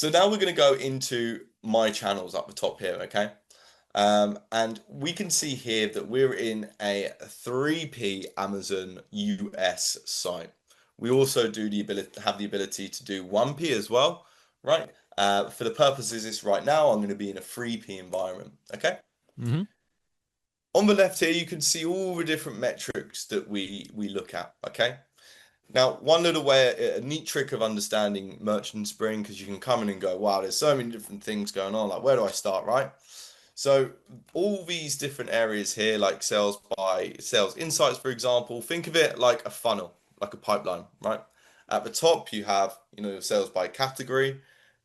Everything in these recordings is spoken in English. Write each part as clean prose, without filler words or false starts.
So now we're going to go into my channels up the top here, okay? And we can see here that we're in a 3P Amazon US site. We also have the ability to do 1P as well, right? For the purposes of this right now, I'm going to be in a 3P environment, okay? Mm-hmm. On the left here, you can see all the different metrics that we look at, okay? Now, one little way, a neat trick of understanding Merchant Spring, because you can come in and go, wow, there's so many different things going on. Like, where do I start, right? So all these different areas here, like sales by sales insights, for example, think of it like a funnel, like a pipeline, right? At the top, you have, your sales by category,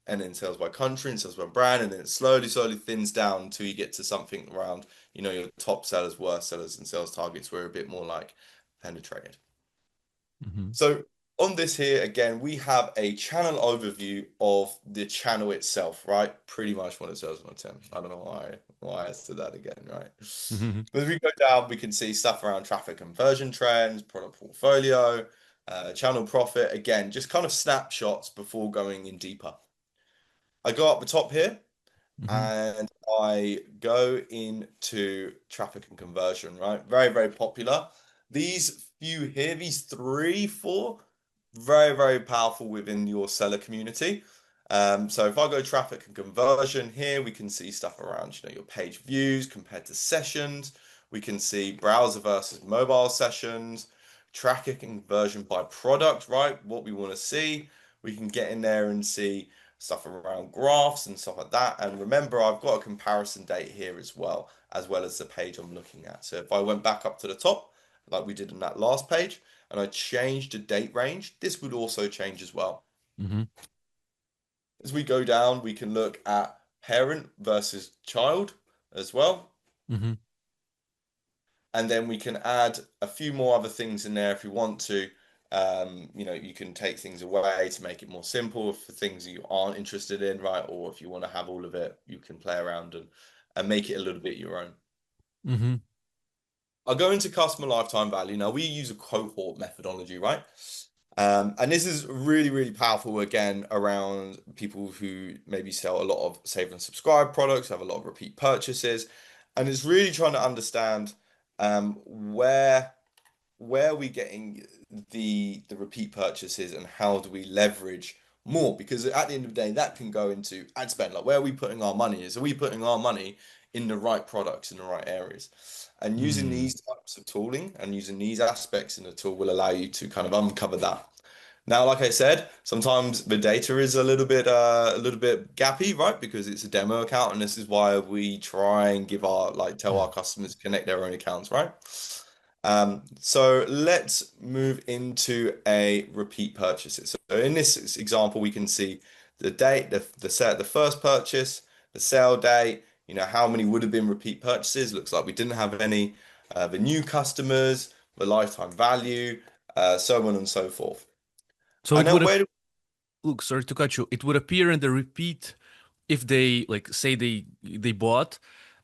and then sales by country, and sales by brand, and then it slowly thins down until you get to something around, your top sellers, worst sellers, and sales targets, where a bit more like penetrated. Mm-hmm. So on this here, again, we have a channel overview of the channel itself, right? Pretty much what it says on the tin. I don't know why I said that again, right? Mm-hmm. But as we go down, we can see stuff around traffic conversion trends, product portfolio, channel profit. Again, just kind of snapshots before going in deeper. I go up the top here Mm-hmm. and I go into traffic and conversion, right? Very popular. These few here, these three, four, very powerful within your seller community. So if I go traffic and conversion here, we can see stuff around, your page views compared to sessions. We can see browser versus mobile sessions, traffic and conversion by product, right? What we want to see. We can get in there and see stuff around graphs and stuff like that. And remember, I've got a comparison date here as well as the page I'm looking at. So if I went back up to the top, like we did in that last page, and I changed the date range, this would also change as well. Mm-hmm. As we go down, we can look at parent versus child as well. Mm-hmm. And then we can add a few more other things in there if you want to. You can take things away to make it more simple for things you aren't interested in, right? Or if you want to have all of it, you can play around and make it a little bit your own. Mm-hmm. I'll go into customer lifetime value. Now, we use a cohort methodology, right? And this is really powerful again around people who maybe sell a lot of save and subscribe products, have a lot of repeat purchases, and it's really trying to understand where are we getting the repeat purchases and how do we leverage more? Because at the end of the day, that can go into ad spend. Like, where are we putting our money? Are we putting our money in the right products in the right areas? And using Mm. these types of tooling and using these aspects in the tool will allow you to kind of uncover that. Now, like I said, sometimes the data is a little bit gappy, right? Because it's a demo account, and this is why we try and tell our customers to connect their own accounts, right? So let's move into a repeat purchases. So in this example, we can see the date, the first purchase, the sale date, how many would have been repeat purchases. Looks like we didn't have any, the new customers, the lifetime value, so on and so forth. So And it now would have, where do look, sorry to cut you. It would appear in the repeat if they like say they bought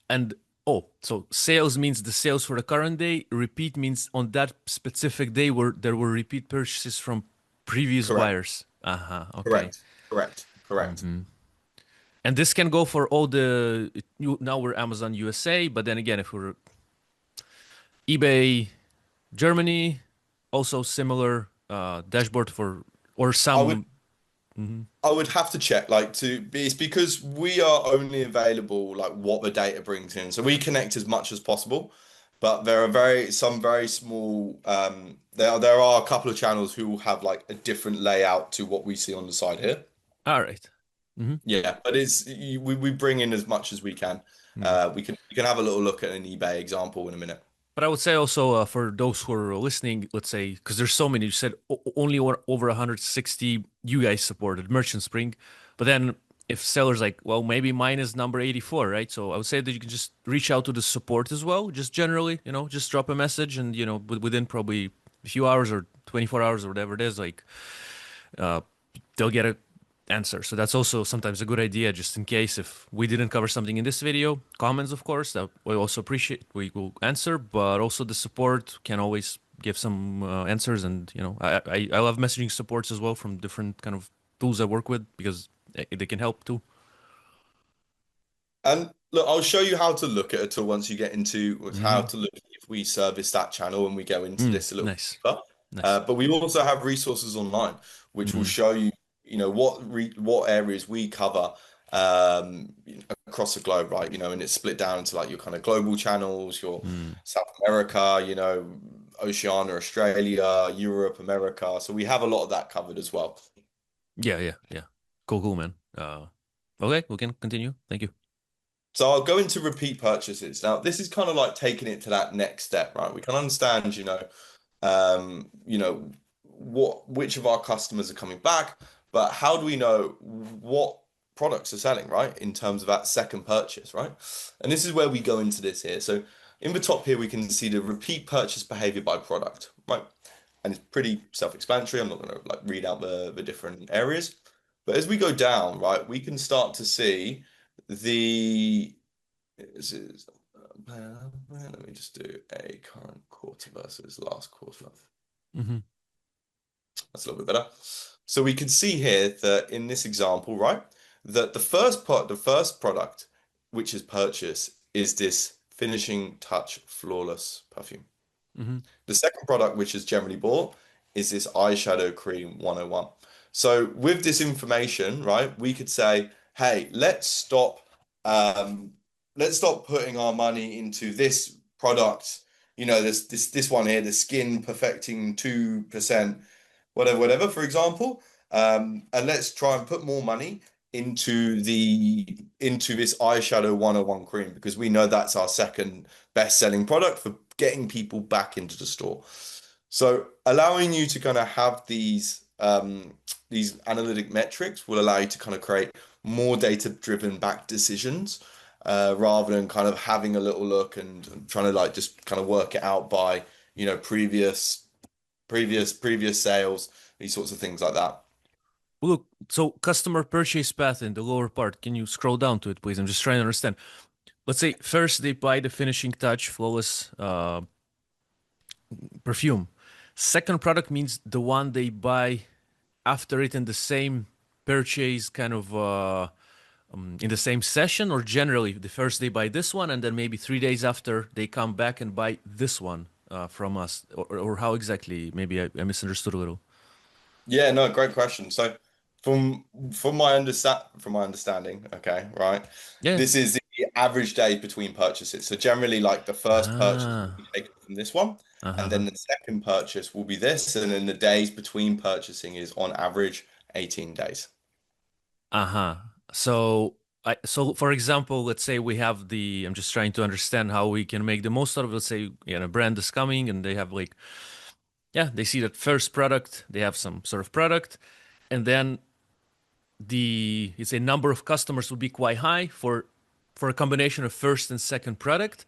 and oh, so sales means the sales for the current day, repeat means on that specific day where there were repeat purchases from previous correct, buyers. Uh-huh, okay. correct. Mm-hmm. And this can go for all the now we're Amazon USA, but then again, if we're eBay Germany, also similar dashboard for or I would some. Mhm. I would have to check, it's because we are only available like what the data brings in. So we connect as much as possible, but there are some very small there are a couple of channels who will have like a different layout to what we see on the side here. All right. Mhm. Yeah, but we bring in as much as we can. Mm. We can have a little look at an eBay example in a minute. But I would say also for those who are listening, let's say, because there's so many, you said only over 160 you guys supported Merchant Spring, but then if sellers like, well, maybe mine is number 84, right? So I would say that you can just reach out to the support as well, just generally, just drop a message and, within probably a few hours or 24 hours or whatever it is, like, uh, they'll get a answer. So that's also sometimes a good idea, just in case if we didn't cover something in this video. Comments, of course, that we also appreciate. We will answer, but also the support can always give some answers. And I love messaging supports as well from different kind of tools I work with because they can help too. And look, I'll show you how to look at a tool once you get into how Hmm. to look if we service that channel and we go into this a little Nice, deeper. nice. But we also have resources online which will Mm, show you, what areas we cover across the globe, right? And it's split down into like your kind of global channels, your mm. South America, Oceania, Australia, Europe, America. So we have a lot of that covered as well. Yeah, yeah, yeah. Cool, cool, man. Okay, we can continue. Thank you. So I'll go into repeat purchases. Now, this is kind of like taking it to that next step, right? We can understand, um, you know, which of our customers are coming back, but how do we know what products are selling, right? In terms of that second purchase, right? And this is where we go into this here. So in the top here, we can see the repeat purchase behavior by product, right? And it's pretty self-explanatory. I'm not going to like read out the different areas. But as we go down, right, we can start to see the this is let me just do a current quarter versus last quarter. Hmm. That's a little bit better. So we can see here that in this example, right, that the first product which is purchased is this finishing touch flawless perfume. Hmm. The second product, which is generally bought, is this eyeshadow cream 101. So with this information, right, we could say, hey, um, let's stop putting our money into this product, this one here, the skin perfecting 2%, whatever, for example. And let's try and put more money into this eyeshadow 101 cream because we know that's our second best selling product for getting people back into the store. So allowing you to kind of have these analytic metrics will allow you to kind of create more data-driven back decisions rather than kind of having a little look and trying to like just kind of work it out by, previous sales, these sorts of things like that. Look, so customer purchase path in the lower part. Can you scroll down to it, please? I'm just trying to understand. Let's say first they buy the finishing touch flawless perfume. Second product means the one they buy after it in the same purchase, kind of in the same session, or generally the first they buy this one and then maybe 3 days after they come back and buy this one from us, or how exactly? Maybe I misunderstood a little. Yeah, no, great question. So from my understanding, okay, right, Yeah. this is the average day between purchases. So generally, like the first purchase will be Ah. taken from this one, and Uh-huh. then the second purchase will be this, and then the days between purchasing is on average 18 days. Uh-huh. So for example, let's say we have I'm just trying to understand how we can make the most out of, let's say, a brand is coming and they have like, yeah, they see that first product, they have some sort of product, and then it's a number of customers will be quite high for a combination of first and second product.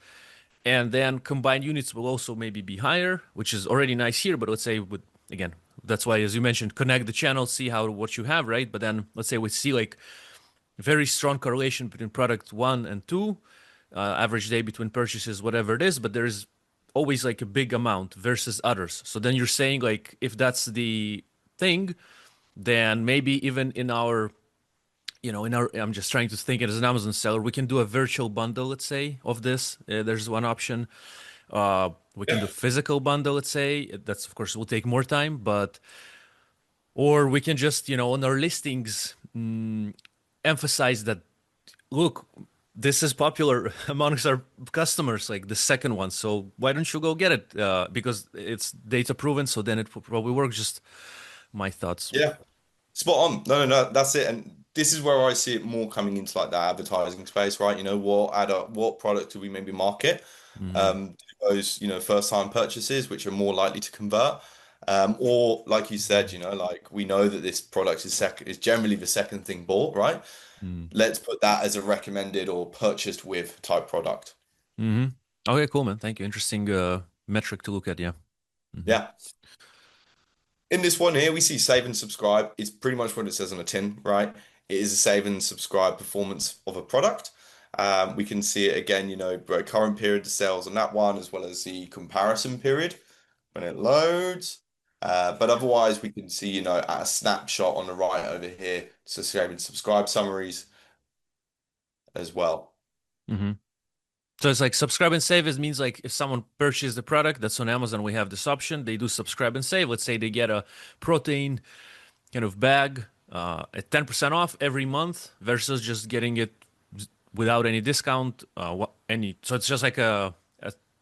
And then combined units will also maybe be higher, which is already nice here. But let's say again, that's why, as you mentioned, connect the channels, see how what you have, right? But then let's say we see like very strong correlation between product one and two, average day between purchases, whatever it is, but there's always like a big amount versus others. So then you're saying like if that's the thing, then maybe even in our I'm just trying to think it as an Amazon seller, we can do a virtual bundle, let's say, of this. There's one option. We can do physical bundle, let's say. That's of course will take more time, but or we can just, on our listings, emphasize that look, this is popular amongst our customers, like the second one. So why don't you go get it? Because it's data proven, so then it will probably work. Just my thoughts. Yeah. Spot on. No, no, no, that's it. And this is where I see it more coming into like that advertising space, right? What product do we maybe market Mm, to those, first time purchases, which are more likely to convert. Or like you said, like we know that this product is generally the second thing bought, right? mm, Let's put that as a recommended or purchased with type product. hmm. Okay, cool, man. Thank you. Interesting metric to look at. Yeah. Hmm. Yeah. In this one here, we see save and subscribe. It's pretty much what it says on a tin, right? It is a save and subscribe performance of a product. We can see it again, current period of sales on that one, as well as the comparison period when it loads. But otherwise, we can see, at a snapshot on the right over here, subscribe and subscribe summaries as well. Hmm. So it's like subscribe and save. It means like if someone purchased the product that's on Amazon, we have this option. They do subscribe and save. Let's say they get a protein kind of bag at 10% off every month versus just getting it without any discount. So it's just like a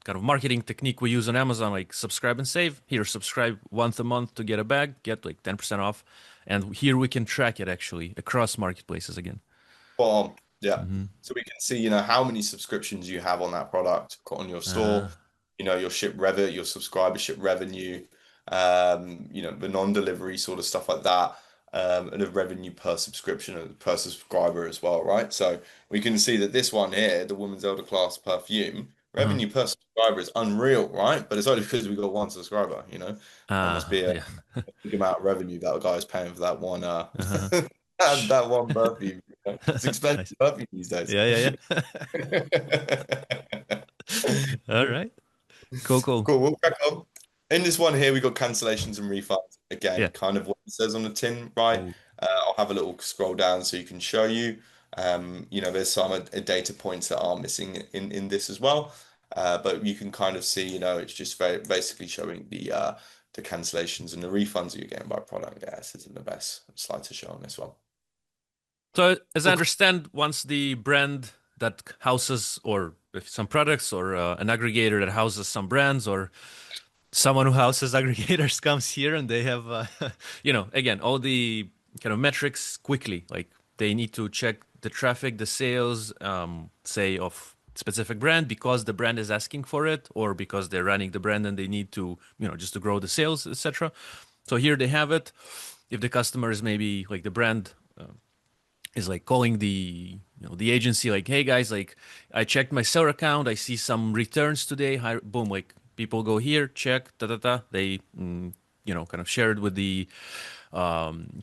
kind of marketing technique we use on Amazon, like subscribe and save. Here, subscribe once a month to get a bag, get like 10% off. And here we can track it actually across marketplaces again. Boom. Yeah. Hmm. So we can see, how many subscriptions you have on that product on your store, Uh, your your subscribership revenue, the non-delivery sort of stuff like that, and the revenue per subscription and per subscriber as well, right? So we can see that this one here, the Women's Elder Class perfume, uh, revenue per subscriber is unreal, right? But it's only because we got one subscriber. There must be a yeah. big amount of revenue that guy is paying for that one Uh-huh. that one perfume. It's expensive Nice. perfume these days. Yeah, yeah, yeah. All right. Cool, cool. Cool, we'll crack on. In this one here, we got cancellations and refunds. Again, Yeah. kind of what it says on the tin, right? Oh. I'll have a little scroll down so you can show you. There's some data points that are missing in this as well. But you can kind of see, it's just basically showing the cancellations and the refunds that you're getting by product. Yeah, this isn't the best slide to show on this one. So, as I Cool. understand, once the brand that houses, or if some products, or an aggregator that houses some brands, or someone who houses aggregators comes here and they have, again, all the kind of metrics quickly. Like they need to check the traffic, the sales, say of specific brand because the brand is asking for it, or because they're running the brand and they need to, just to grow the sales, etc. So here they have it. If the customer is maybe like the brand is like calling the agency like, hey guys, like I checked my seller account, I see some returns today. Hi, boom, like people go here, check, da da da. They kind of share it with the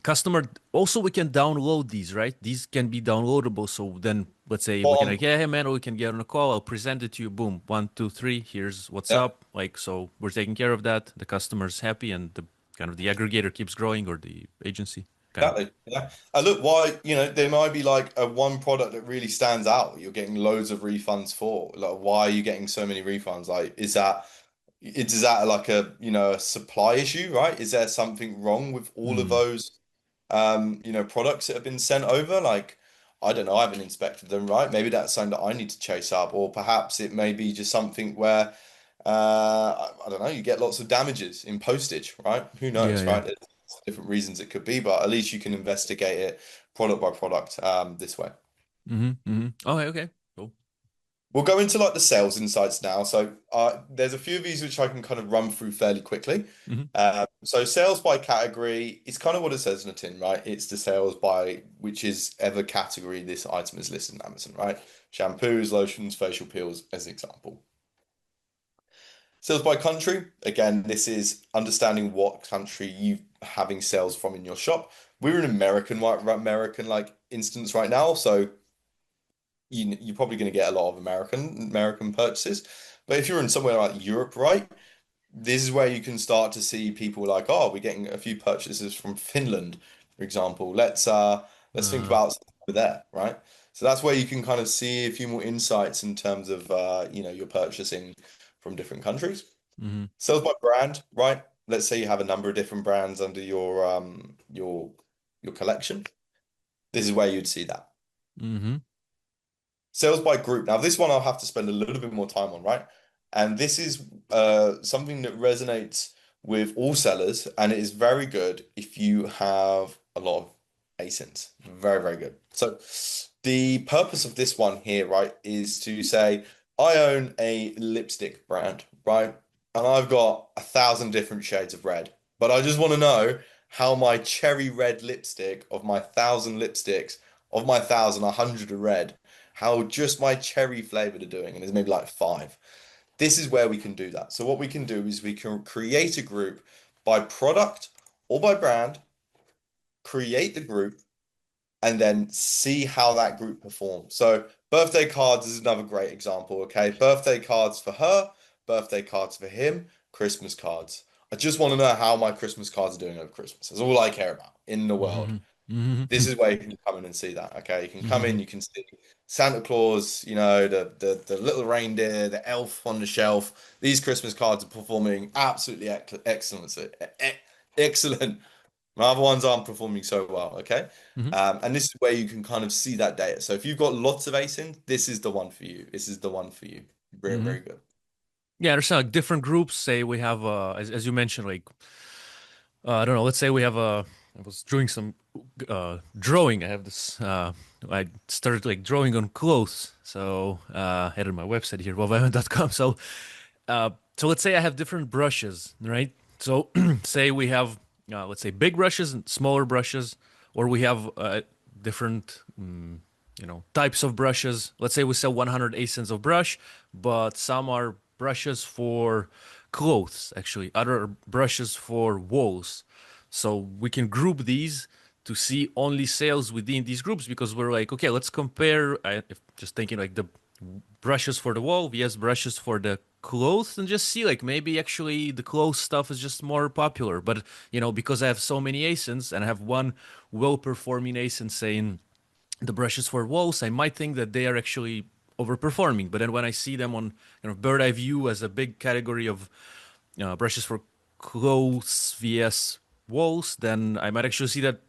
customer. Also, we can download these, right? These can be downloadable. So then let's say we can like, Bottom. yeah, hey man, we can get on a call. I'll present it to you. Boom, one, two, three. Here's what's Yeah. up. Like, so we're taking care of that. The customer's happy, and the kind of the aggregator keeps growing, or the agency kind of. Exactly. Yeah. And look, why, there might be like a one product that really stands out. You're getting loads of refunds for. Like, why are you getting so many refunds? Like, is that like a supply issue, right? Is there something wrong with all of Mm. those products that have been sent over? Like, I don't know, I haven't inspected them, right? Maybe that's something that I need to chase up, or perhaps it may be just something where I don't know, you get lots of damages in postage, right? Who Yeah, knows, yeah. right? There's different reasons it could be, but at least you can investigate it product by product this way. Mm-hmm. Mm-hmm. Okay, okay. Cool. We'll go into like the sales insights now. So there's a few of these which I can kind of run through fairly quickly. Mm-hmm. So sales by category is kind of what it says in the tin, right? It's the sales by which is ever category this item is listed on Amazon, right? Shampoos, lotions, facial peels, as an example. Sales by country, again, this is understanding what country you having sales from in your shop. We're in American like instance right now, so you're probably going to get a lot of American purchases. But if you're in somewhere like Europe, right, this is where you can start to see people like, oh, we're getting a few purchases from Finland, for example. Let's think Uh, about over there, right? So that's where you can kind of see a few more insights in terms of your purchasing from different countries. mm-hmm. Sales by brand, right? Let's say you have a number of different brands under your collection. This is where you'd see that. Mm-hmm. Sales by group. Now, this one I'll have to spend a little bit more time on, right? And this is something that resonates with all sellers, and it is very good if you have a lot of ASINs. Very, very good. So the purpose of this one here, right, is to say, I own a lipstick brand, right? And I've got 1,000 different shades of red, but I just want to know how my cherry red lipstick of my 1,000 lipsticks of my 1,000, 100 are red, how just my cherry flavored are doing, and there's maybe like five. This is where we can do that. So what we can do is we can create a group by product or by brand, create the group, and then see how that group performs. So birthday cards is another great example, okay? Birthday cards for her, birthday cards for him, Christmas cards. I just want to know how my Christmas cards are doing over Christmas. That's all I care about in the world. Hmm. Hmm. This is where you can come in and see that. Okay, you can come in, Hmm. you can see Santa Claus, you know, the little reindeer, the elf on the shelf. These Christmas cards are performing absolutely excellent. Excellent. My other ones aren't performing so well. Okay, Hmm. and this is where you can kind of see that data. So if you've got lots of ASINs, this is the one for you. This is the one for you. Very, Hmm. very good. Yeah, there's like different groups. Say we have, as you mentioned, like I don't know. Let's say we have a. I was doing some drawing. I have this. I started like drawing on clothes. So I had on my website here, wolvaiman.com. So let's say I have different brushes, right? So say we have, let's say big brushes and smaller brushes, or we have different, types of brushes. Let's say we sell 100 ASINs of brush, but some are brushes for clothes, actually, other brushes for walls. So we can group these to see only sales within these groups because we're like, okay, let's compare. If just thinking like the brushes for the wall, vs brushes for the clothes, and just see like maybe actually the clothes stuff is just more popular. But because I have so many ASINs and I have one well-performing ASIN saying the brushes for walls, I might think that they are actually overperforming. But then when I see them on bird eye view as a big category of brushes for clothes vs walls, then I might actually see that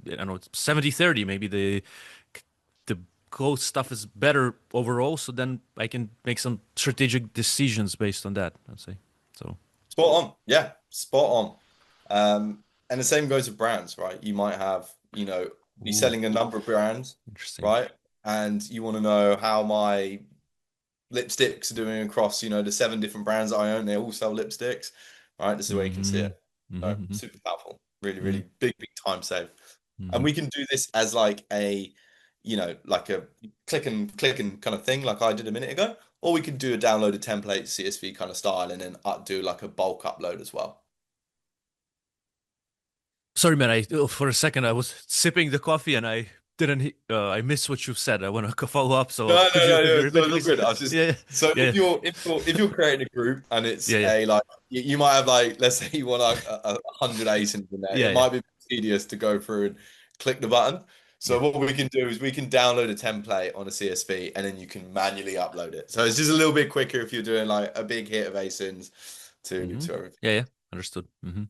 I don't know it's 70-30. Maybe the clothes stuff is better overall. So then I can make some strategic decisions based on that. I'd say so. Spot on. Yeah, spot on. And the same goes with brands, right? You might have, be Ooh, selling a number of brands, interesting. right? And you want to know how my lipsticks are doing across, the seven different brands that I own. They all sell lipsticks, right? This is where you can see Mm-hmm. it. So Mm-hmm. super powerful. Really, Mm-hmm. really big, big time save. And Mm-hmm. we can do this as like like a click and kind of thing, like I did a minute ago. Or we could do a downloaded template CSV kind of style and then do like a bulk upload as well. Sorry, man. For a second I was sipping the coffee and I didn't. I missed what you said. I want to follow up. No, So no, no, could no, you it's repeat, all please? good. I was just Yeah, so yeah, if you're creating a group and it's yeah, yeah, a like you might have like let's say you want like a hundred ASINs in there, yeah, it yeah, might be tedious to go through and click the button. yeah. So what we can do is we can download a template on a CSV and then you can manually upload it. So it's just a little bit quicker if you're doing like a big hit of ASINs Mm-hmm. to everything. Yeah, yeah. Understood. Mm-hmm.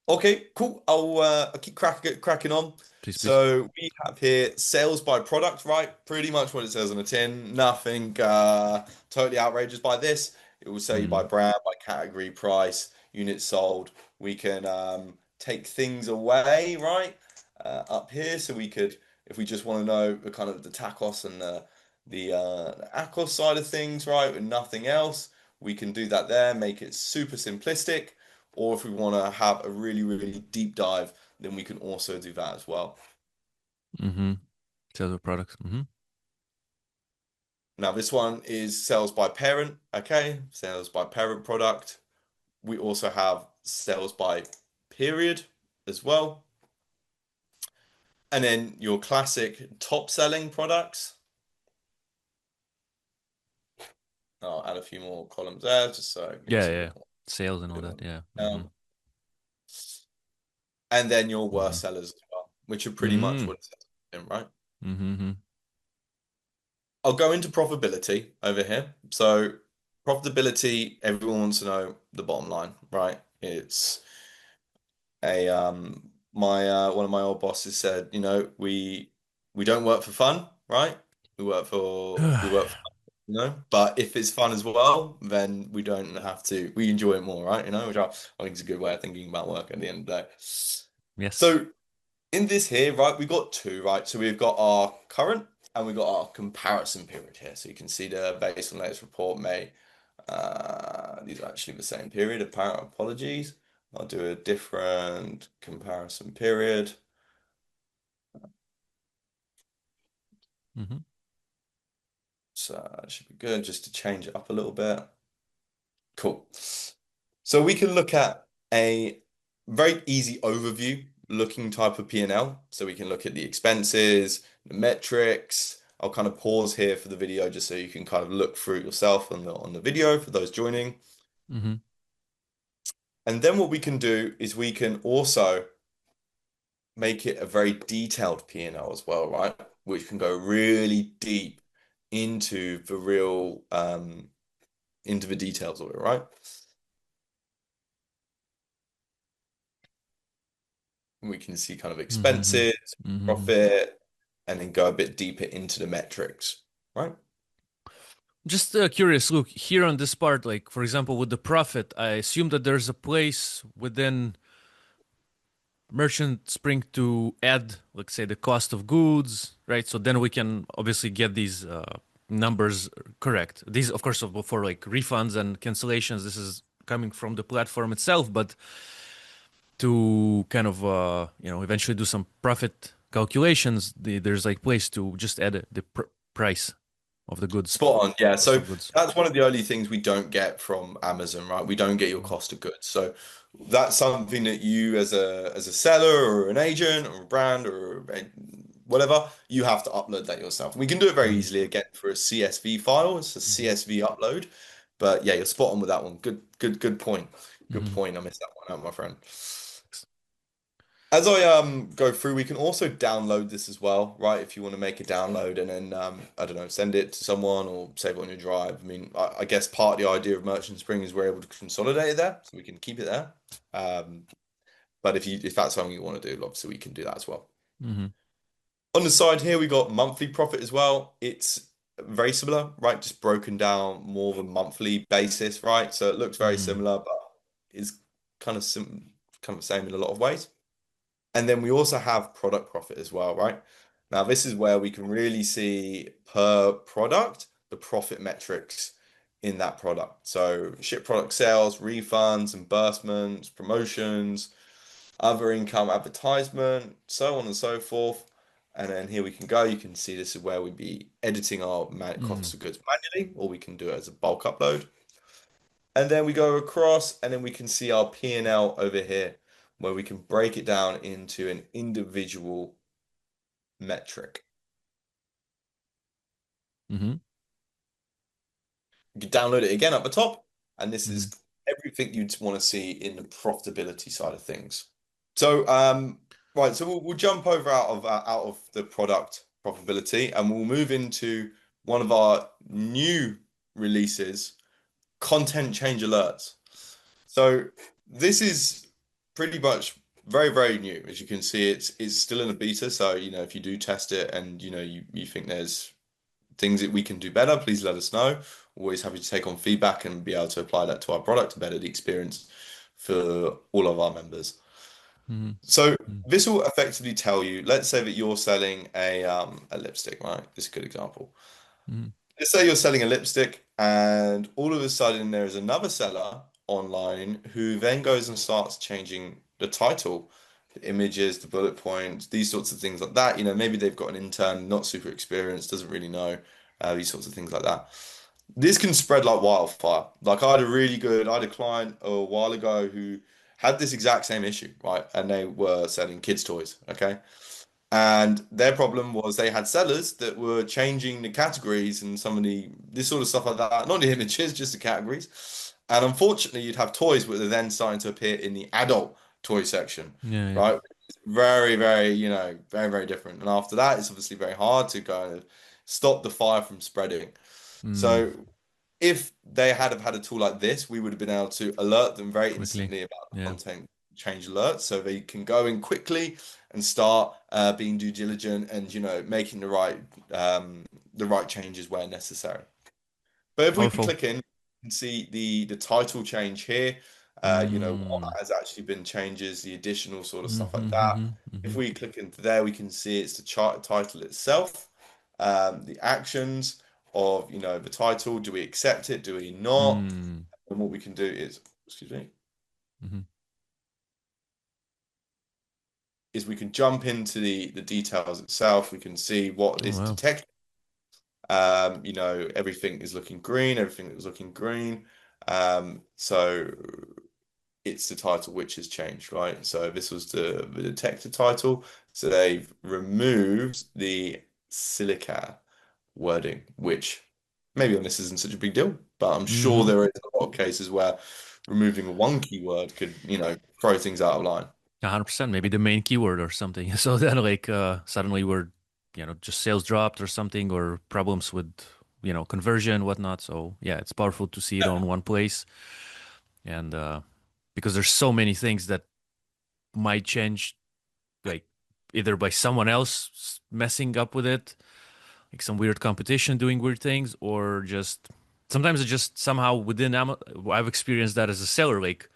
Okay, cool. I'll keep cracking on. Please, please. So we have here sales by product, right? Pretty much what it says on the tin. Nothing totally outrageous by this. It will say by Mm-hmm. brand, by category, price, units sold. We can take things away, right? Up here, so we could, if we just want to know the kind of the tacos and the ACOS side of things, right, with nothing else, we can do that there. Make it super simplistic. Or if we want to have a really, really deep dive, then we can also do that as well. Mm-hmm. Sales of products. Mm-hmm. Now, this one is sales by parent, okay? Sales by parent product. We also have sales by period as well. And then your classic top selling products. I'll add a few more columns there just so it Yeah, makes it yeah. look more Sales and all good that. on Yeah. Mm-hmm. down. And then your Mm-hmm. worst sellers as well, which are pretty much Mm-hmm. what it says, right? Mm-hmm. I'll go into profitability over here. So profitability, everyone wants to know the bottom line, right? It's a my one of my old bosses said, we don't work for fun, right? We work for but if it's fun as well, then we don't have to we enjoy it more, right? Which I think is a good way of thinking about work at the end of the day. Yes. So in this here, right, we got two, right? So we've got our current and we've got our comparison period here. So you can see the based on latest report May. These are actually the same period. Apparent apologies. I'll do a different comparison period. Mm-hmm. So that should be good just to change it up a little bit. Cool. So we can look at a very easy overview looking type of P&L. So we can look at the expenses, the metrics. I'll kind of pause here for the video just so you can kind of look through it yourself on the video for those joining. Mm-hmm. And then what we can do is we can also make it a very detailed P&L as well, right? Which can go really deep into the real into the details of it, right? We can see kind of Mm-hmm. expenses, Mm-hmm. profit, and then go a bit deeper into the metrics, right? Just curious, look, here on this part, like for example, with the profit, I assume that there's a place within merchant spring to add, let's say, the cost of goods, right? So then we can obviously get these numbers correct. These, of course, for like refunds and cancellations, this is coming from the platform itself, but to kind of eventually do some profit calculations, there's like place to just add the price of the goods, Spot on. Yeah. cost So of goods. that's one of the only things we don't get from Amazon, right? We don't get your cost of goods. So that's something that you as a seller or an agent or a brand or whatever, you have to upload that yourself. We can do it very Mm-hmm. easily again for a CSV file. It's a CSV upload. But yeah, you're spot on with that one. Good point. Good Mm-hmm. point. I missed that one out, my friend. As I go through, we can also download this as well, right? If you want to make a download and then I don't know, send it to someone or save it on your drive. I mean, I guess part of the idea of Merchant Spring is we're able to consolidate it there, so we can keep it there. Um, but if that's something you want to do, obviously we can do that as well. Mm-hmm. On the side here, we got monthly profit as well. It's very similar, right? Just broken down more of a monthly basis, right? So it looks very Mm-hmm. similar, but is kind of the same in a lot of ways. And then we also have product profit as well, right? Now, this is where we can really see per product the profit metrics in that product. So, ship product sales, refunds, disbursements, promotions, other income, advertisement, so on and so forth. And then here we can go. You can see this is where we'd be editing our Mm-hmm. cost of goods manually, or we can do it as a bulk upload. And then we go across and then we can see our P&L over here where we can break it down into an individual metric. Mm-hmm. You can download it again at the top, and this Mm-hmm. is everything you'd want to see in the profitability side of things. So, right, so we'll jump over out of the product profitability, and we'll move into one of our new releases, content change alerts. So this is pretty much very new. As you can see, it's still in a beta. So, if you do test it and you think there's things that we can do better, please let us know. Always happy to take on feedback and be able to apply that to our product to better the experience for all of our members. So this will effectively tell you, let's say that you're selling a lipstick, right? This is a good example. Mm-hmm. Let's say you're selling a lipstick, and all of a sudden there is another seller online who then goes and starts changing the title, the images, the bullet points, these sorts of things like that. Maybe they've got an intern, not super experienced, doesn't really know these sorts of things like that. This can spread like wildfire. Like I had a client a while ago who had this exact same issue, right? And they were selling kids' toys, okay? And their problem was they had sellers that were changing the categories and some of the this sort of stuff like that, not the images, just the categories. And unfortunately, you'd have toys that are then starting to appear in the adult toy section, Yeah, yeah. right? It's very, very different. And after that, it's obviously very hard to kind of stop the fire from spreading. Mm, So if they had have had a tool like this, we would have been able to alert them very quickly. instantly about the Yeah. content change alerts, so they can go in quickly and start being due diligent and making the right changes where necessary. But if we Powerful. click in and see the title change here, what Mm. has actually been changes, the additional sort of stuff like Mm-hmm, that. mm-hmm, If mm-hmm. we click into there, we can see it's the chart title itself, the actions of the title. Do we accept it? Do we not? Mm. And what we can do is, excuse me, Mm-hmm. is we can jump into the details itself. We can see what Oh is wow. detected. Everything is looking green. Everything is looking green. So it's the title which has changed, right? So this was the detector title. So they've removed the silica wording, which maybe on this isn't such a big deal, but I'm sure Mm-hmm. there is a lot of cases where removing one keyword could, throw things out of line. 100%, maybe the main keyword or something. So then like suddenly we're, just sales dropped or something or problems with, conversion, whatnot. So yeah, it's powerful to see it on one place. And because there's so many things that might change, like either by someone else messing up with it, like some weird competition doing weird things, or just sometimes it just somehow within I've experienced that as a seller, like,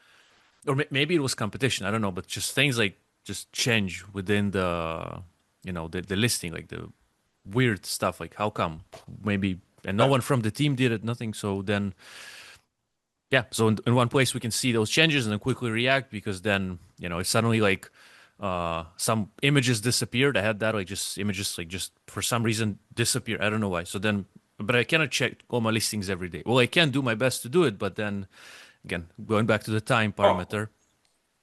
or maybe it was competition, I don't know, but just things like just change within the listing, like the weird stuff, like how come maybe, and no one from the team did it, nothing. So then yeah, so in one place we can see those changes and then quickly react because then it's suddenly like some images disappeared. I had that, like just images like just for some reason disappear. I don't know why. So then, but I cannot check all my listings every day. Well, I can do my best to do it, but then again, going back to the time Oh, parameter,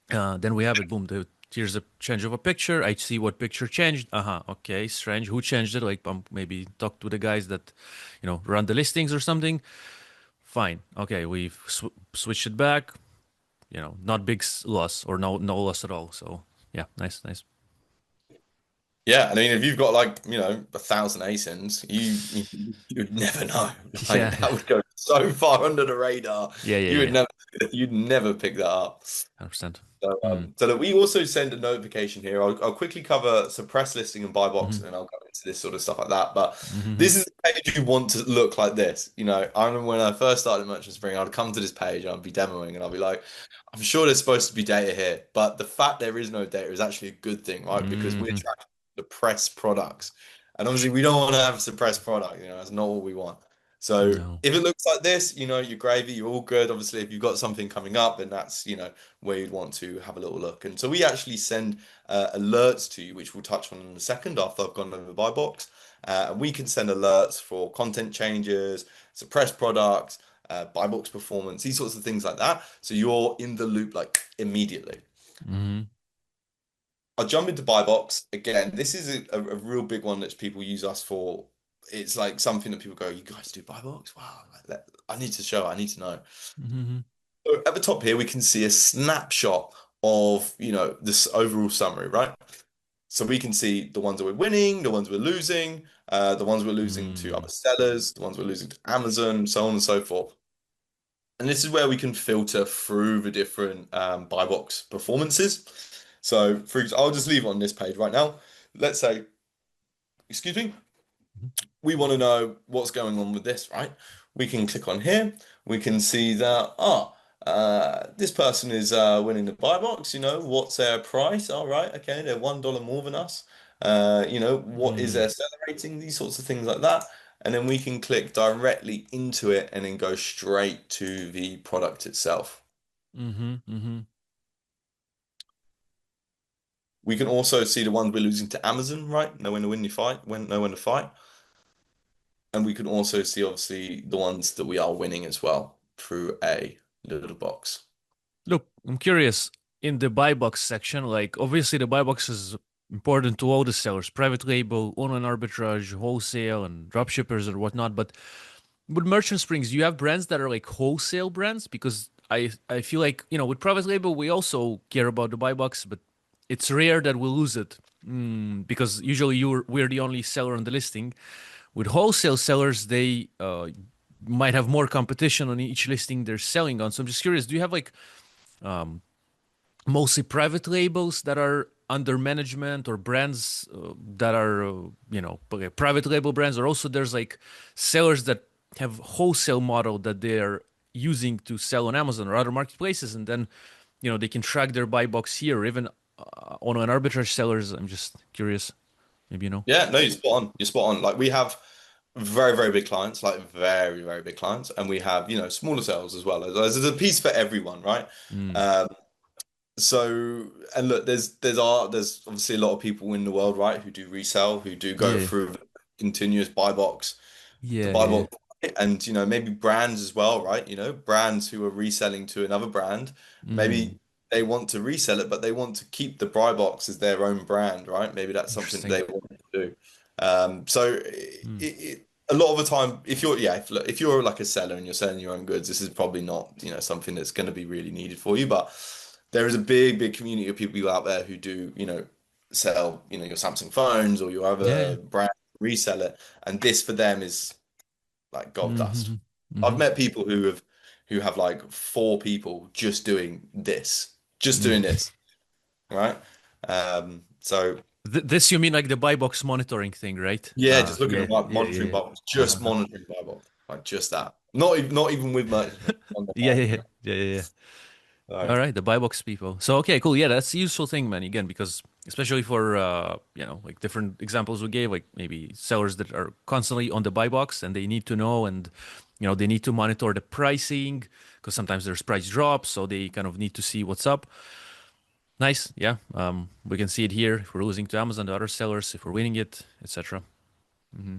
then we have it. Boom. Here's a change of a picture. I see what picture changed. Uh-huh. Okay. Strange. Who changed it? Like maybe talk to the guys that, run the listings or something. Fine. Okay. We've switched it back. Not big loss or no loss at all. So yeah, nice, nice. yeah. I mean, if you've got like, 1,000 ASINs, you'd never know. Like Yeah, that yeah, would go so far under the radar. yeah, yeah, You would yeah. never, you'd never pick that up. 100%. So, Mm. so that we also send a notification here. I'll quickly cover suppress listing and buy box, Mm-hmm. and then I'll go into this sort of stuff like that. But Mm-hmm. this is the page you want to look like this. I remember when I first started Merchant Spring, I'd come to this page and I'd be demoing, and I'd be like, I'm sure there's supposed to be data here, but the fact there is no data is actually a good thing, right? Because we're Mm-hmm. trying to suppress products, and obviously we don't want to have suppressed product. That's not what we want. So No. if it looks like this, you're gravy, you're all good. Obviously, if you've got something coming up, then that's, where you'd want to have a little look. And so we actually send alerts to you, which we'll touch on in a second after I've gone over the buy box. And we can send alerts for content changes, suppressed products, buy box performance, these sorts of things like that. So you're in the loop like immediately. Mm-hmm. I'll jump into buy box again. This is a real big one that people use us for. It's like something that people go, "You guys do buy box? Wow, I need to show. I need to know." Mm-hmm. So at the top here, we can see a snapshot of, this overall summary, right? So we can see the ones that we're winning, the ones we're losing, the ones we're losing to Mm-hmm. other sellers, the ones we're losing to Amazon, so on and so forth. And this is where we can filter through the different buy box performances. So for example, I'll just leave it on this page right now. Let's say, excuse me, we want to know what's going on with this, right? We can click on here. We can see that, this person is winning the buy box. What's their price? All right, okay, they're $1 more than us. What is their seller rating? These sorts of things like that. And then we can click directly into it and then go straight to the product itself. Mm-hmm. Mm-hmm. We can also see the ones we're losing to Amazon, right? Know when to win the fight, know when to fight. And we can also see, obviously, the ones that we are winning as well through a little box. Look, I'm curious in the buy box section, like obviously the buy box is important to all the sellers, private label, online arbitrage, wholesale, and drop shippers or whatnot. But with merchant springs, do you have brands that are like wholesale brands? Because I feel like, with private label, we also care about the buy box, but it's rare that we lose it. Because usually we're the only seller on the listing. With wholesale sellers, they might have more competition on each listing they're selling on. So I'm just curious, do you have like mostly private labels that are under management or brands that are okay, private label brands, or also there's like sellers that have wholesale model that they're using to sell on Amazon or other marketplaces, and then they can track their buy box here, or even on an arbitrage sellers. I'm just curious, maybe Yeah, no, you're spot on. You're spot on. Like we have very, very big clients, like very, very big clients, and we have, smaller sales as well. There's a piece for everyone, right? Mm. Um, So, and look, there's obviously a lot of people in the world, right, who do resell, who do go Yeah, through continuous buy box to yeah, buy yeah. box, and maybe brands as well, right? Brands who are reselling to another brand, Mm. maybe they want to resell it, but they want to keep the buy box as their own brand, right? Maybe that's something Interesting. they want to do. So Mm. a lot of the time, if you're yeah, if you're like a seller and you're selling your own goods, this is probably not, something that's going to be really needed for you. But there is a big community of people out there who do, sell, your Samsung phones or your Yeah, yeah. other brand, resell it, and this for them is like gold dust. Mm-hmm. I've Mm-hmm. met people who have like four people just doing this, right? So This you mean like the buy box monitoring thing, right? yeah, just looking Yeah, at like yeah, monitoring yeah. bubbles, just Uh-huh. monitoring bubbles, like just that. Not even with merchants on the Yeah, line, yeah, yeah, yeah, yeah, yeah. So, All right, the buy box people. So okay, cool. Yeah, that's a useful thing, man. Again, because especially for like different examples we gave, like maybe sellers that are constantly on the buy box and they need to know and they need to monitor the pricing because sometimes there's price drops, so they kind of need to see what's up. Nice, yeah. We can see it here if we're losing to Amazon, to other sellers, if we're winning it, etc. Mm-hmm.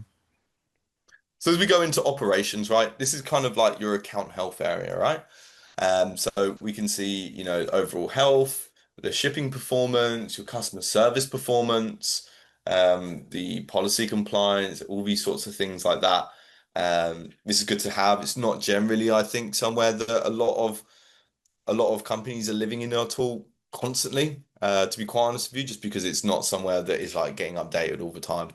so as we go into operations, right, this is kind of like your account health area, right? So we can see, overall health, the shipping performance, your customer service performance, the policy compliance, all these sorts of things like that. This is good to have. It's not generally, I think, somewhere that a lot of companies are living in our tool constantly, to be quite honest with you, just because it's not somewhere that is like getting updated all the time.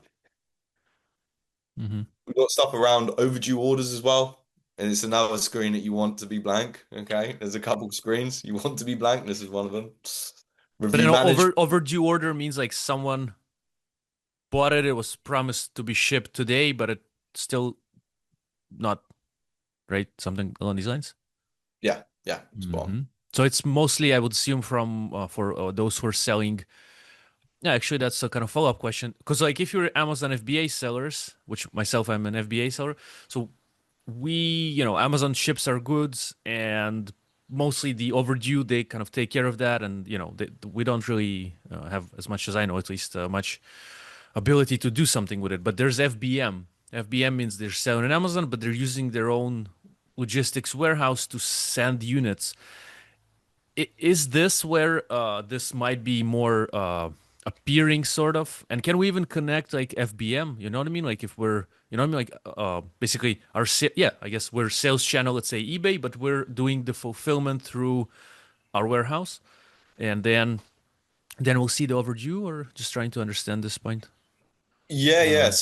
Mm-hmm. We've got stuff around overdue orders as well. And it's another screen that you want to be blank. Okay. There's a couple screens you want to be blank. This is one of them. But Review then management. overdue order means like someone bought it, it was promised to be shipped today, but it still not right? Something along these lines. Yeah. Yeah. Spot on. Hmm. So it's mostly, I would assume, from for those who are selling. Yeah, actually, that's a kind of follow-up question. Because like if you're Amazon FBA sellers, which myself, I'm an FBA seller, so Amazon ships our goods and mostly the overdue, they kind of take care of that. And, we don't really have, as much as I know, at least much ability to do something with it. But there's FBM. FBM means they're selling on Amazon, but they're using their own logistics warehouse to send units. Is this where this might be more appearing, sort of? And can we even connect like FBM? You know what I mean? Like if we're, you know what I mean? Like basically yeah, I guess we're sales channel, let's say eBay, but we're doing the fulfillment through our warehouse, and then we'll see the overdue, or just trying to understand this point. Yeah. Yeah. Uh,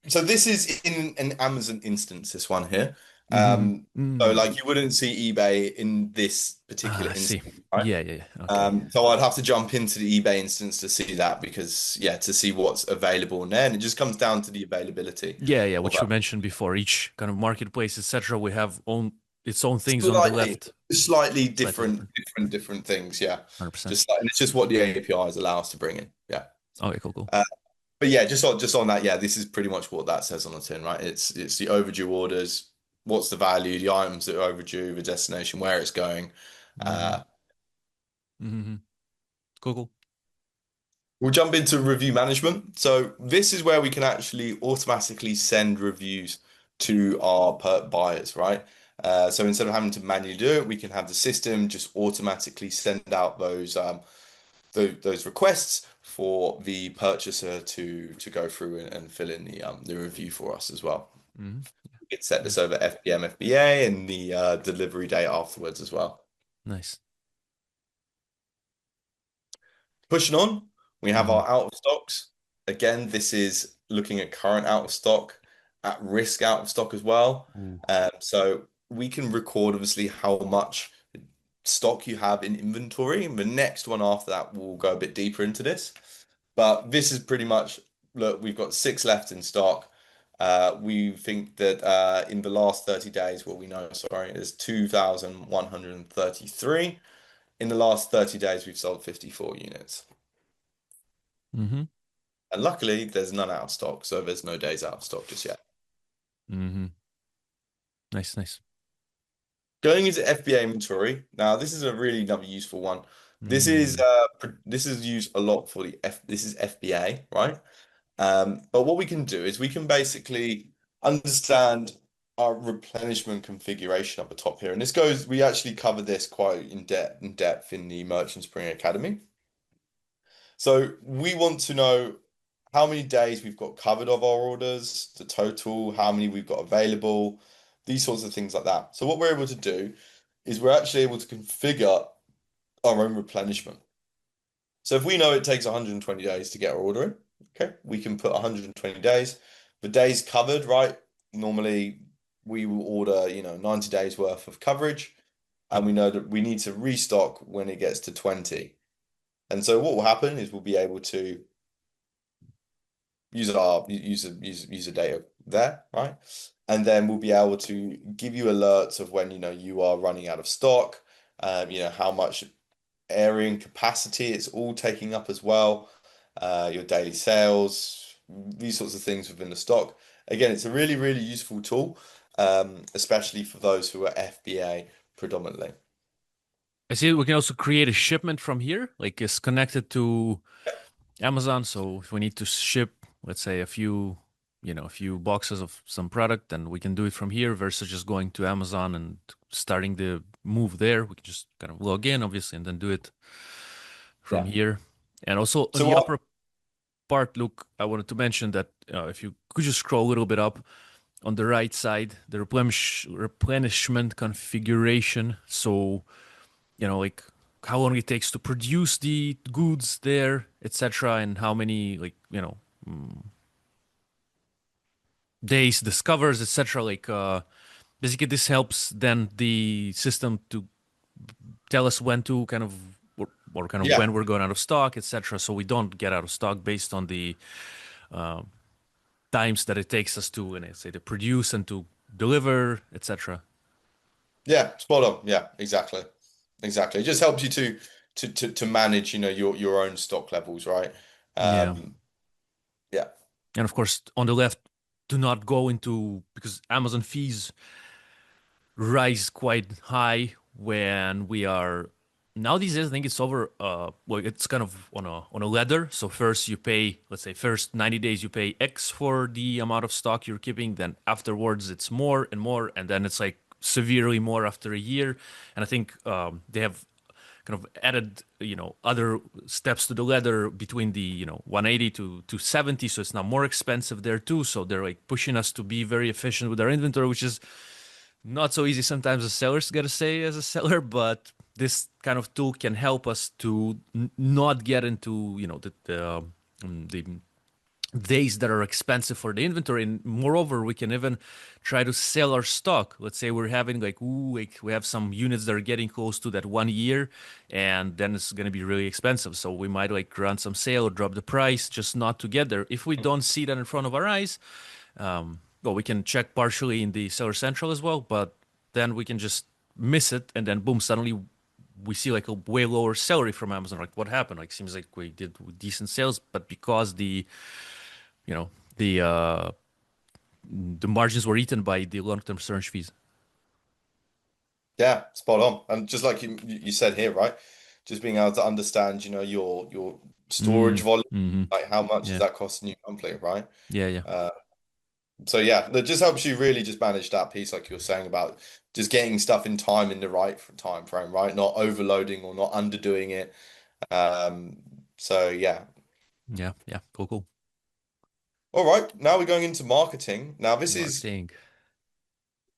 So this is in an Amazon instance, this one here. mm-hmm. So Mm. like you wouldn't see eBay in this particular Ah, I see. instance, right? Yeah, yeah, yeah. Okay. So I'd have to jump into the eBay instance to see that because yeah, to see what's available in there, and it just comes down to the availability Yeah, yeah, of which we that. mentioned before. Each kind of marketplace, etc., we have own its own things on the Slightly, left. slightly Slightly different, different. different things. Yeah, 100%. just like, and it's just what the APIs allow us to bring in. Yeah. Okay, cool, cool. Uh, but yeah, just on that, yeah, this is pretty much what that says on the tin, right? It's the overdue orders, what's the value, the items that are overdue, the destination, where it's going. Mm-hmm. Uh, Mm-hmm. Cool, cool. We'll jump into review management. So this is where we can actually automatically send reviews to our buyers, right? So instead of having to manually do it, we can have the system just automatically send out those requests for the purchaser to go through and fill in the review for us as well. Mm-hmm. We can set this Nice. over FBM, FBA, and the delivery date afterwards as well. Nice. Pushing on, we have Mm-hmm. our out of stocks. Again, this is looking at current out of stock, at risk out of stock as well. Ooh. So we can record obviously how much stock you have in inventory. And the next one after that will go a bit deeper into this. But this is pretty much, look, we've got 6 left in stock. We think that in the last 30 days, what we know, sorry, is 2,133. In the last 30 days, we've sold 54 units. Mm-hmm. And luckily, there's none out of stock, so there's no days out of stock just yet. Mm-hmm. Nice, nice. Going into FBA inventory, now this is a really another useful one. Mm. This is used a lot for this is FBA, right? But what we can do is we can basically understand our replenishment configuration up the top here. And we actually cover this quite in depth in the Merchant Spring Academy. So we want to know how many days we've got covered of our orders, the total, how many we've got available, these sorts of things like that. So what we're able to do is we're actually able to configure our own replenishment. So if we know it takes 120 days to get our order in, okay, we can put 120 days. The days covered, right? Normally we will order, 90 days worth of coverage, and we know that we need to restock when it gets to 20. And so what will happen is we'll be able to use our user data there, right? And then we'll be able to give you alerts of when you are running out of stock, how much area and capacity it's all taking up as well, your daily sales, these sorts of things within the stock. Again, it's a really, really useful tool, especially for those who are FBA predominantly. I see we can also create a shipment from here, like it's connected to Amazon. So if we need to ship, let's say a few boxes of some product, then we can do it from here versus just going to Amazon and starting the move there. We can just kind of log in, obviously, and then do it from Yeah. here. And also on So the what? upper part, look, I wanted to mention that if you could just scroll a little bit up on the right side, the replenishment configuration. So, like how long it takes to produce the goods there, etc., and how many days this covers, etc. Basically, this helps then the system to tell us when to kind of or kind of Yeah. when we're going out of stock, etc. So we don't get out of stock based on the times that it takes us to, and say, to produce and to deliver, etc. Yeah, spot on. Yeah, exactly. Exactly. It just helps you to manage, your own stock levels, right? Yeah. Um, yeah. And of course, on the left, do not go into because Amazon fees rise quite high when we are now these days. I think it's over. Well, it's kind of on a ladder. So first you pay, let's say, first 90 days you pay X for the amount of stock you're keeping. Then afterwards it's more and more, and then it's like severely more after a year. And I think they have kind of added other steps to the ladder between the 180 to 70, so it's now more expensive there too. So they're like pushing us to be very efficient with our inventory, which is not so easy sometimes as sellers, gotta say, as a seller. But this kind of tool can help us to not get into the days that are expensive for the inventory. And moreover, we can even try to sell our stock. Let's say we're having like we have some units that are getting close to that 1 year, and then it's going to be really expensive. So we might like run some sale or drop the price just not to get there. If we don't see that in front of our eyes, well, we can check partially in the Seller Central as well, but then we can just miss it, and then boom, suddenly we see like a way lower salary from Amazon. Like, what happened? Like, seems like we did decent sales, but because you know the margins were eaten by the long-term storage fees. Yeah, spot on. And just like you said here, right? Just being able to understand, your storage Mm, volume, hmm. like how much is Yeah, that costing you monthly, right? yeah, yeah, Uh, so yeah, that just helps you really just manage that piece, like you're saying about just getting stuff in time in the right time frame, right? Not overloading or not underdoing it. Um, so yeah. yeah, yeah. Cool, cool. All right, now we're going into marketing. Marketing.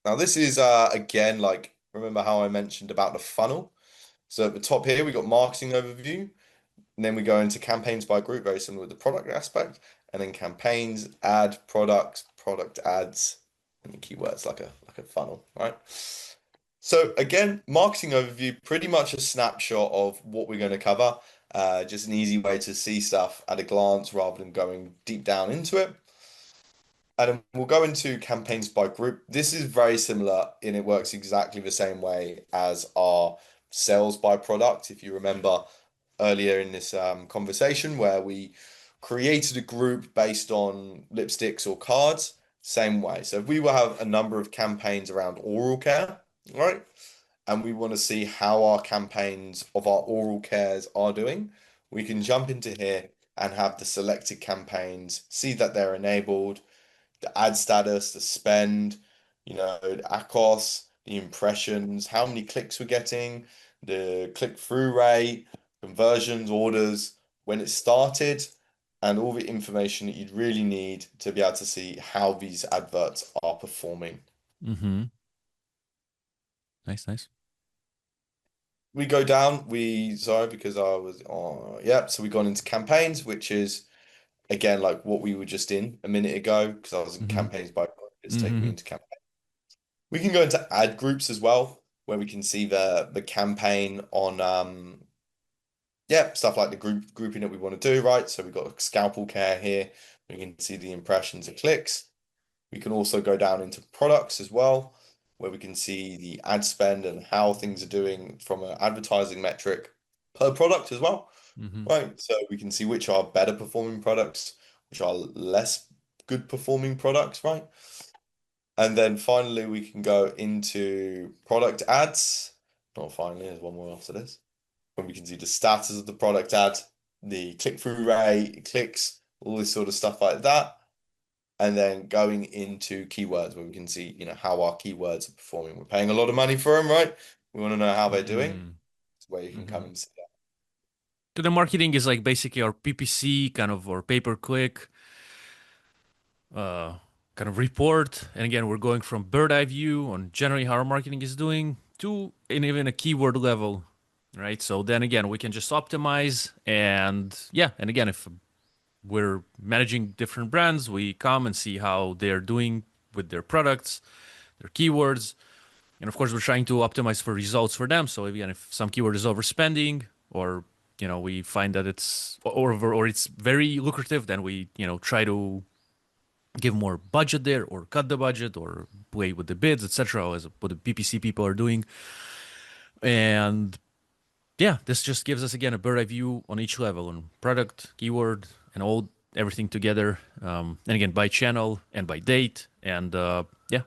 Now this is again, like, remember how I mentioned about the funnel? So at the top here we got marketing overview. And then we go into campaigns by group, very similar with the product aspect, and then campaigns, ad, products, product ads, and the keywords like a funnel, right? So again, marketing overview, pretty much a snapshot of what we're going to cover. Just an easy way to see stuff at a glance rather than going deep down into it. And then we'll go into campaigns by group. This is very similar and it works exactly the same way as our sales by product. If you remember earlier in this conversation where we created a group based on lipsticks or cards, same way. So if we will have a number of campaigns around oral care, right? And we want to see how our campaigns of our oral cares are doing, we can jump into here and have the selected campaigns, see that they're enabled, the ad status, the spend, the ACOS, the impressions, how many clicks we're getting, the click-through rate, conversions, orders, when it started, and all the information that you'd really need to be able to see how these adverts are performing. Mm-hmm. Nice, nice. We go down, sorry, because I was yeah, so we've gone into campaigns, which is again like what we were just in a minute ago, because I was in Mm-hmm. campaigns by it's taking me Mm-hmm. into campaign. We can go into ad groups as well, where we can see the campaign on yeah, stuff like the grouping that we want to do, right? So we've got scalpel care here. We can see the impressions and clicks. We can also go down into products as well, where we can see the ad spend and how things are doing from an advertising metric per product as well, Mm-hmm. right? So we can see which are better performing products, which are less good performing products, right? And then finally, we can go into product ads. Not finally, there's one more after this, when we can see the status of the product ad, the click-through rate, clicks, all this sort of stuff like that. And then going into keywords where we can see, how our keywords are performing. We're paying a lot of money for them, right? We want to know how they're doing. Mm-hmm. It's where you can come Mm-hmm. and see So the marketing is like basically our PPC kind of or pay per click uh, kind of report. And again, we're going from bird eye view on generally how our marketing is doing to in even a keyword level, right? So then again, we can just optimize and yeah, and again, if we're managing different brands, we come and see how they're doing with their products, their keywords. And of course, we're trying to optimize for results for them. So again, if some keyword is overspending or we find that or it's very lucrative, then we try to give more budget there or cut the budget or play with the bids, etc. As what the PPC people are doing. And yeah, this just gives us again a bird eye view on each level on product, keyword, and all everything together. And again, by channel and by date. And yeah,